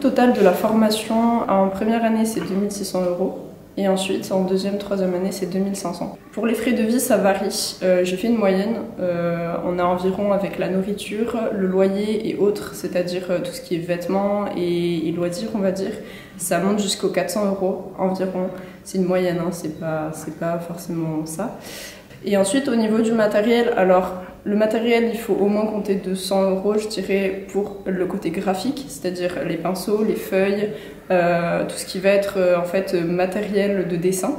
total de la formation en première année, c'est 2600 €. Et ensuite, en deuxième, troisième année, c'est 2500. Pour les frais de vie, ça varie. J'ai fait une moyenne. On a environ, avec la nourriture, le loyer et autres, c'est-à-dire tout ce qui est vêtements et loisirs, on va dire, ça monte jusqu'aux 400 € environ. C'est une moyenne, hein, c'est pas forcément ça. Et ensuite, au niveau du matériel, alors le matériel, il faut au moins compter 200 €, je dirais, pour le côté graphique, c'est-à-dire les pinceaux, les feuilles, tout ce qui va être en fait matériel de dessin.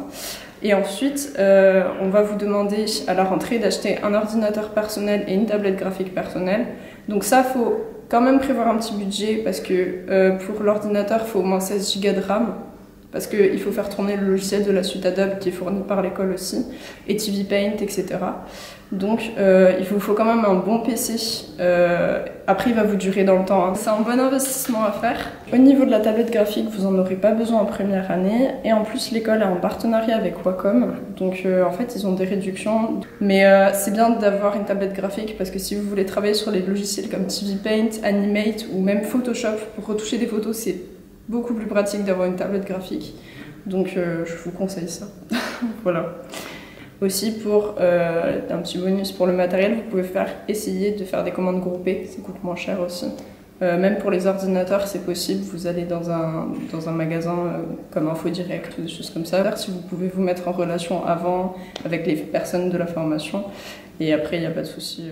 Et ensuite, on va vous demander à la rentrée d'acheter un ordinateur personnel et une tablette graphique personnelle. Donc ça, faut quand même prévoir un petit budget parce que pour l'ordinateur, il faut au moins 16 Go de RAM. Parce qu'il faut faire tourner le logiciel de la suite Adobe qui est fourni par l'école aussi, et TV Paint, etc. Donc il vous faut quand même un bon PC. Après, il va vous durer dans le temps, hein. C'est un bon investissement à faire. Au niveau de la tablette graphique, vous n'en aurez pas besoin en première année. Et en plus, l'école a un partenariat avec Wacom. Donc en fait, ils ont des réductions. Mais c'est bien d'avoir une tablette graphique parce que si vous voulez travailler sur les logiciels comme TV Paint, Animate ou même Photoshop pour retoucher des photos, c'est beaucoup plus pratique d'avoir une tablette graphique, donc je vous conseille ça. Voilà. Aussi pour un petit bonus pour le matériel, vous pouvez essayer de faire des commandes groupées, ça coûte moins cher aussi. Même pour les ordinateurs, c'est possible, vous allez dans un magasin comme InfoDirect ou des choses comme ça. Si vous pouvez vous mettre en relation avant avec les personnes de la formation, et après il n'y a pas de souci.